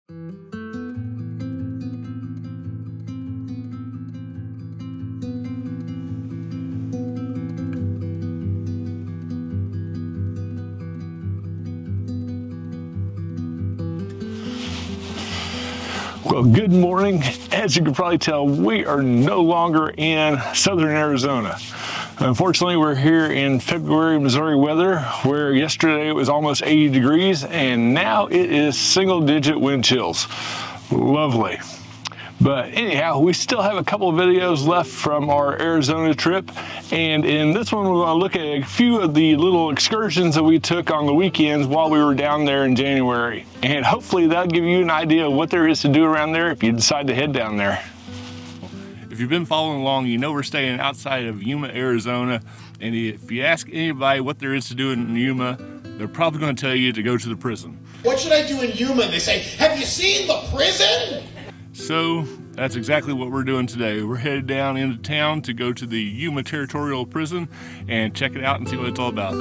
Well, good morning. As you can probably tell, we are no longer in southern Arizona. Unfortunately, we're here in February, Missouri weather, where yesterday it was almost 80 degrees, and now it is single-digit wind chills. Lovely. But anyhow, we still have a couple of videos left from our Arizona trip, and in this one we're going to look at a few of the little excursions that we took on the weekends while we were down there in January. And hopefully that'll give you an idea of what there is to do around there if you decide to head down there. If you've been following along, you know we're staying outside of Yuma, Arizona, and if you ask anybody what there is to do in Yuma, they're probably going to tell you to go to the prison. What should I do in Yuma? They say, have you seen the prison? So that's exactly what we're doing today. We're headed down into town to go to the Yuma Territorial Prison and check it out and see what it's all about.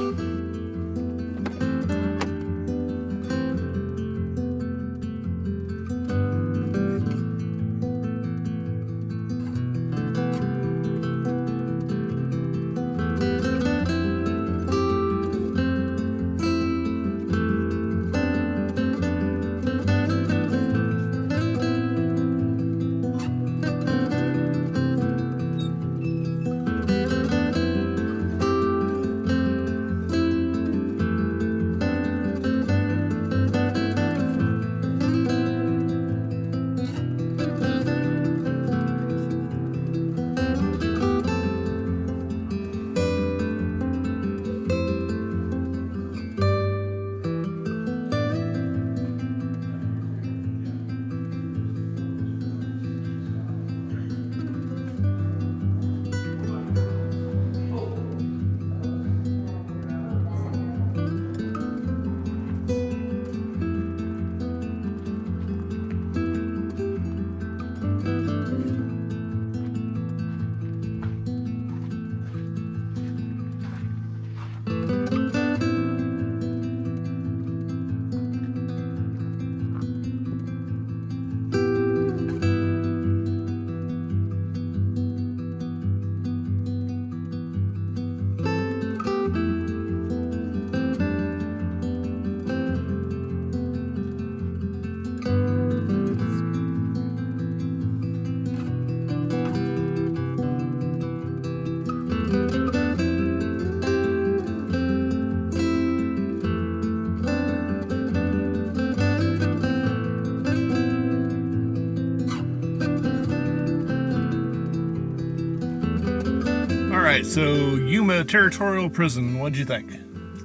Alright, so Yuma Territorial Prison, what'd you think?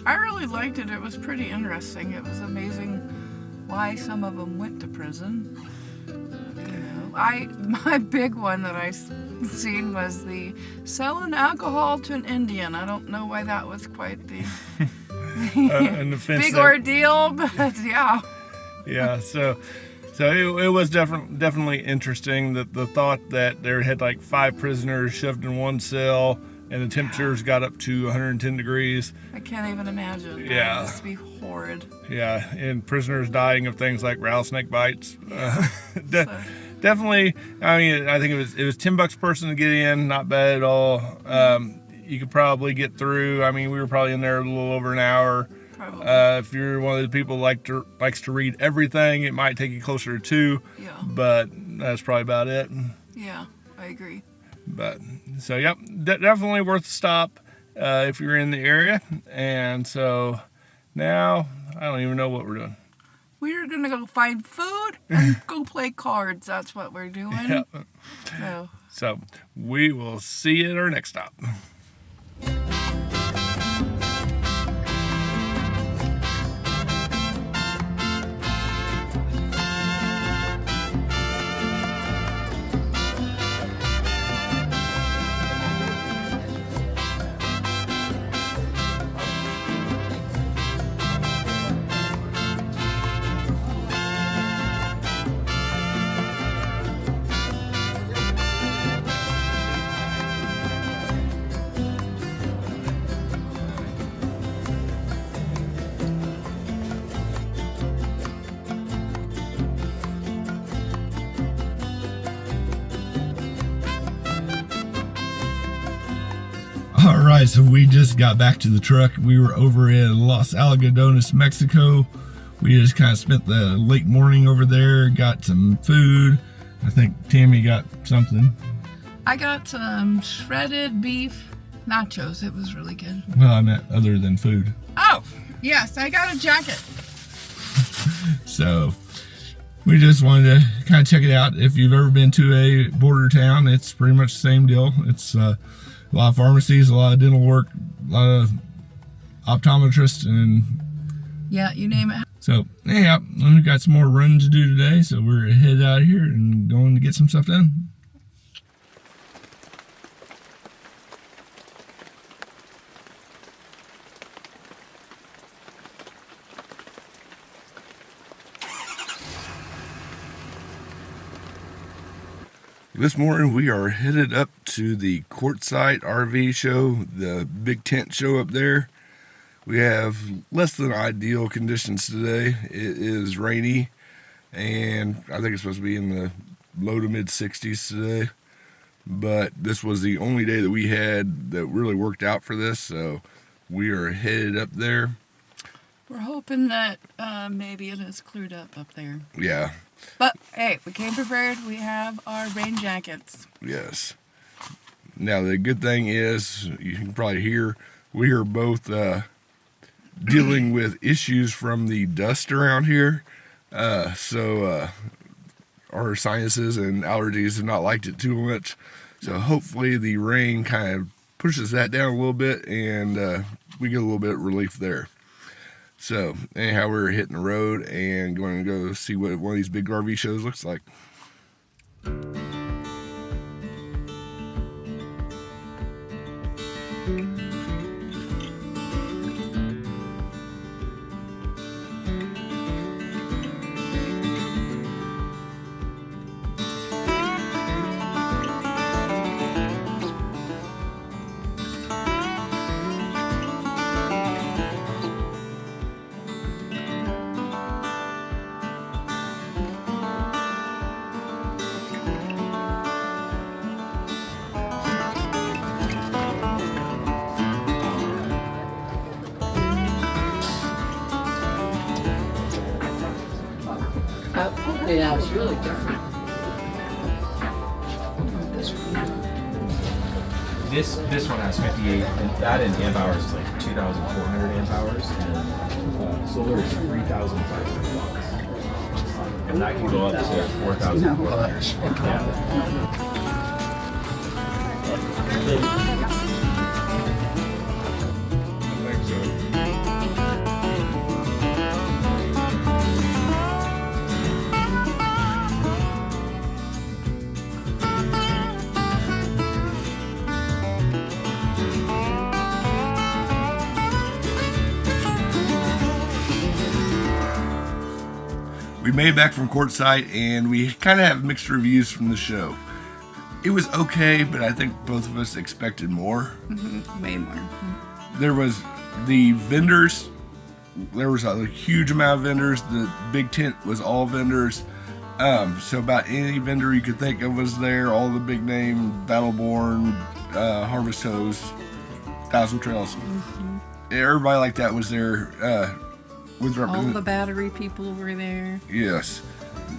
I really liked it. It was pretty interesting. It was amazing why some of them went to prison. My big one that I seen was the selling alcohol to an Indian. I don't know why that was quite the An offense big ordeal, but yeah. Yeah, so it was definitely interesting that the thought that they had like 5 prisoners shoved in one cell and the temperatures got up to 110 degrees. I can't even imagine. Yeah. That must be horrid. Yeah, and prisoners dying of things like rattlesnake bites. Definitely, I mean, I think it was $10 a person to get in, not bad at all. You could probably get through. I mean, we were probably in there a little over an hour. Probably. If you're one of those people who likes to read everything, it might take you closer to 2. Yeah. But that's probably about it. Yeah, I agree. But so yep, definitely worth a stop if you're in the area. And so now I don't even know what we're doing. We're gonna go find food and go play cards. That's what we're doing. Yep. So we will see you at our next stop. right, so we just got back to the truck. We were over in Los Algodones, Mexico. We just kind of spent the late morning over there, got some food. I think Tammy got something. I got some shredded beef nachos. It was really good. Well, I meant other than food. Oh, yes, I got a jacket. So we just wanted to kind of check it out. If you've ever been to a border town, it's pretty much the same deal. It's a lot of pharmacies, a lot of dental work, a lot of optometrists, and Yeah, you name it. so anyhow, we've got some more running to do today, so we're headed out here and going to get some stuff done. This morning we are headed up to the Quartzsite RV show, the big tent show up there. We have less than ideal conditions today. It is rainy, and I think it's supposed to be in the low to mid 60s today. But this was the only day that we had that really worked out for this, so we are headed up there. We're hoping that maybe it has cleared up there. Yeah, But hey, we came prepared. We have our rain jackets. yes. Now the good thing is, you can probably hear, we are both dealing with issues from the dust around here. So our sinuses and allergies have not liked it too much. So hopefully the rain kind of pushes that down a little bit, and we get a little bit of relief there. So anyhow, we're hitting the road and going to go see what one of these big RV shows looks like. Yeah, it's really different. This one has 58, and that in amp hours is like 2,400 amp hours, and solar is 3,500 watts, and that can go up to 4,400. We made it back from Quartzsite, and we kind of have mixed reviews from the show. It was okay, but I think both of us expected more. Way more. There was the vendors. There was a huge amount of vendors. The big tent was all vendors. So about any vendor you could think of was there. All the big name, Battleborn, Harvest Hose, Thousand Trails. Everybody like that was there. All the battery people were there. Yes.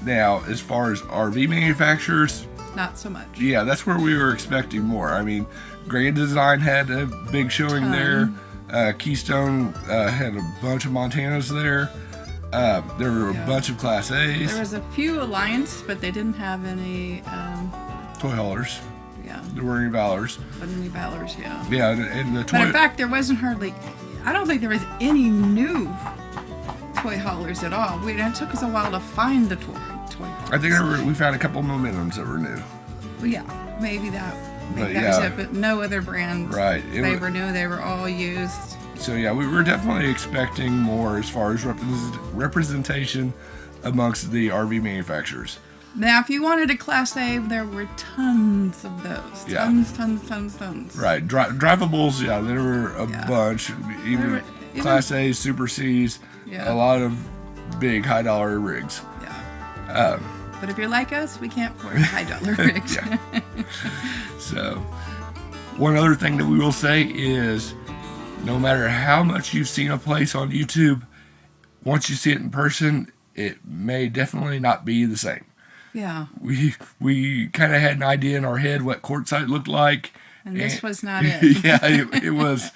Now, as far as RV manufacturers, Not so much. yeah, that's where we were expecting more. I mean, Grand Design had a big showing there. Keystone had a bunch of Montanas there. There were a bunch of Class A's. There was a few Alliance, but they didn't have any, toy haulers. yeah, There weren't any Valors. but any Valors, yeah. Yeah, and the But in toy. fact, there wasn't hardly, I don't think there was any new toy haulers at all. It took us a while to find the toy haulers. I think we found a couple of Momentums that were new. Well, yeah, maybe that But was yeah. it, but no other brands. Right. They were new, they were all used. So yeah, we were definitely expecting more as far as representation amongst the RV manufacturers. Now, if you wanted a Class A, there were tons of those. Yeah. Tons. Right, drivable,s yeah, there were a Yeah. bunch. Even Class A's, Super C's, Yeah. a lot of big high dollar rigs. Yeah. But if you're like us, we can't afford high dollar rigs. Yeah. So One other thing that we will say is, no matter how much you've seen a place on YouTube, once you see it in person, it may definitely not be the same. Yeah. We kind of had an idea in our head what Quartzsite looked like. And this was not it. Yeah, it was.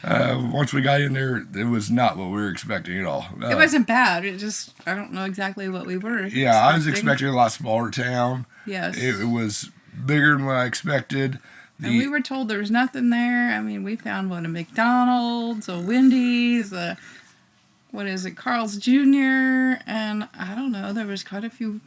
Once we got in there, it was not what we were expecting at all. It wasn't bad. It just, I don't know exactly what we were. Yeah, I was expecting a lot smaller town. Yes. It was bigger than what I expected. And we were told there was nothing there. I mean, we found a McDonald's, a Wendy's, Carl's Jr., and I don't know, there was quite a few,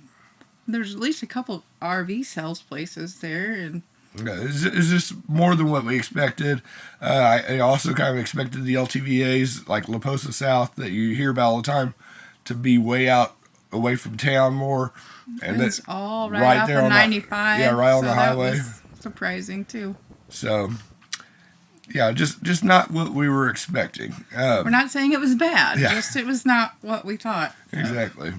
there's at least a couple RV sales places there, and it's just more than what we expected. I also kind of expected the LTVAs, like La Posa South, that you hear about all the time, to be way out away from town more. And it's all right off there of on 95. Yeah, right on the that highway. Was surprising too. So, yeah, just not what we were expecting. We're not saying it was bad. Yeah. Just it was not what we thought. So. Exactly.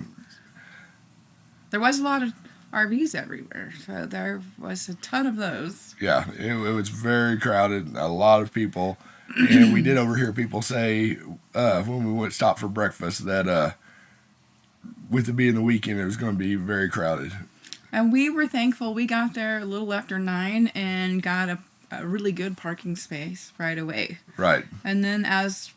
There was a lot of RVs everywhere, so there was a ton of those. Yeah, it was very crowded. A lot of people, and we did overhear people say when we went stop for breakfast that with it being the weekend, it was going to be very crowded. And we were thankful. We got there a little after 9 and got a really good parking space right away. Right. And then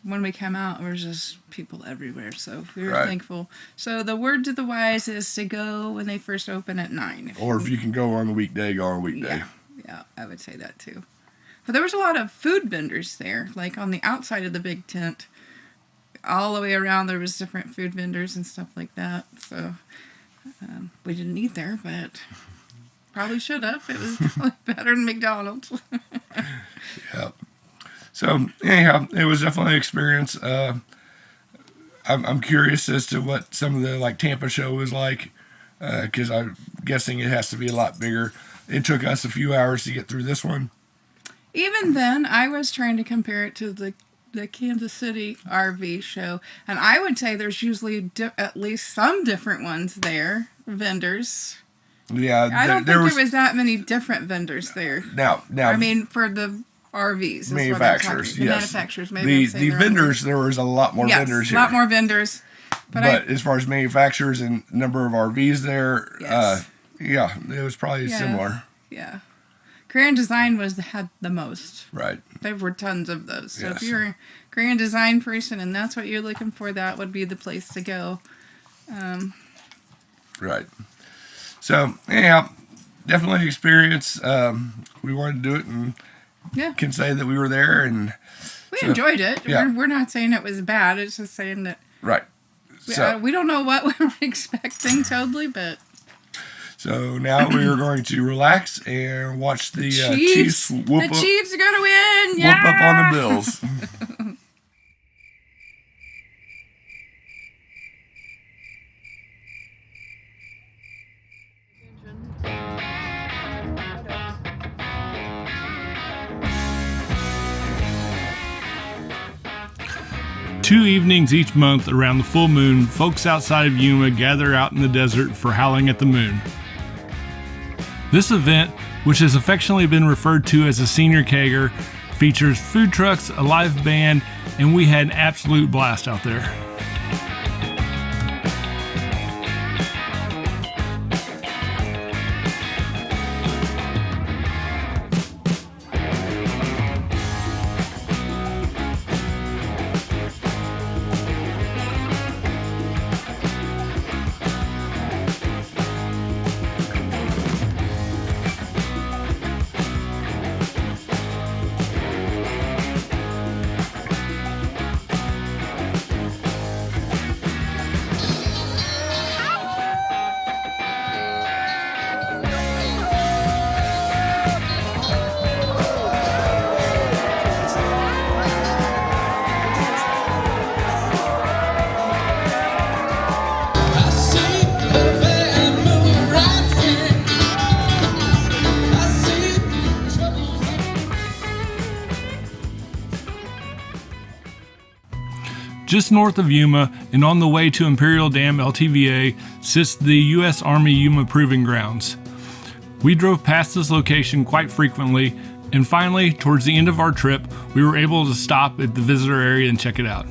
when we came out, there was just people everywhere. So we were Right. thankful. So the word to the wise is to go when they first open at 9. Or if you can go on the weekday, go on a weekday. Yeah, I would say that too. But there was a lot of food vendors there, like on the outside of the big tent. All the way around, there was different food vendors and stuff like that. So we didn't eat there, but probably should have. It was probably better than McDonald's. Yep. So anyhow, it was definitely an experience. I'm curious as to what some of the Tampa show was like, because I'm guessing it has to be a lot bigger. It took us a few hours to get through this one. Even then, I was trying to compare it to the Kansas City RV show, and I would say there's usually at least some different ones there, vendors. Yeah, I don't think there was that many different vendors there. Now, I mean, for the RVs, is manufacturers, what I'm talking. The yes. manufacturers, maybe the vendors, there was a lot more vendors here. Yes, a lot more vendors. But as far as manufacturers and number of RVs there, yes. Yeah, it was probably similar. Yeah. Korean Design had the most. Right. There were tons of those. So Yes. if you're a Korean Design person and that's what you're looking for, that would be the place to go. Right. So, anyhow, definitely an experience. We wanted to do it and can say that we were there. And we enjoyed it. Yeah. We're not saying it was bad. It's just saying that right. we don't know what we were expecting totally, but... So now we are going to relax and watch the Chiefs whoop the Chiefs are going to win! Yeah! Whoop up on the Bills. Two evenings each month around the full moon, folks outside of Yuma gather out in the desert for Howling at the Moon. This event, which has affectionately been referred to as a senior kegger, features food trucks, a live band, and we had an absolute blast out there. Just north of Yuma and on the way to Imperial Dam LTVA sits the U.S. Army Yuma Proving Grounds. We drove past this location quite frequently, And finally, towards the end of our trip, we were able to stop at the visitor area and check it out.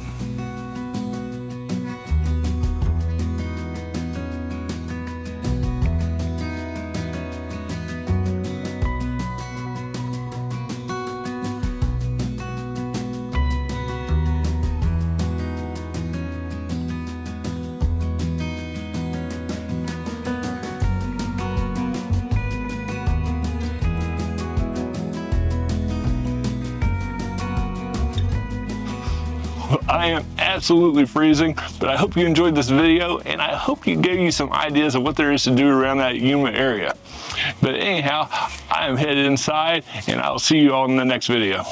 I am absolutely freezing, but I hope you enjoyed this video, and I hope it gave you some ideas of what there is to do around that Yuma area. But anyhow, I am headed inside, and I'll see you all in the next video.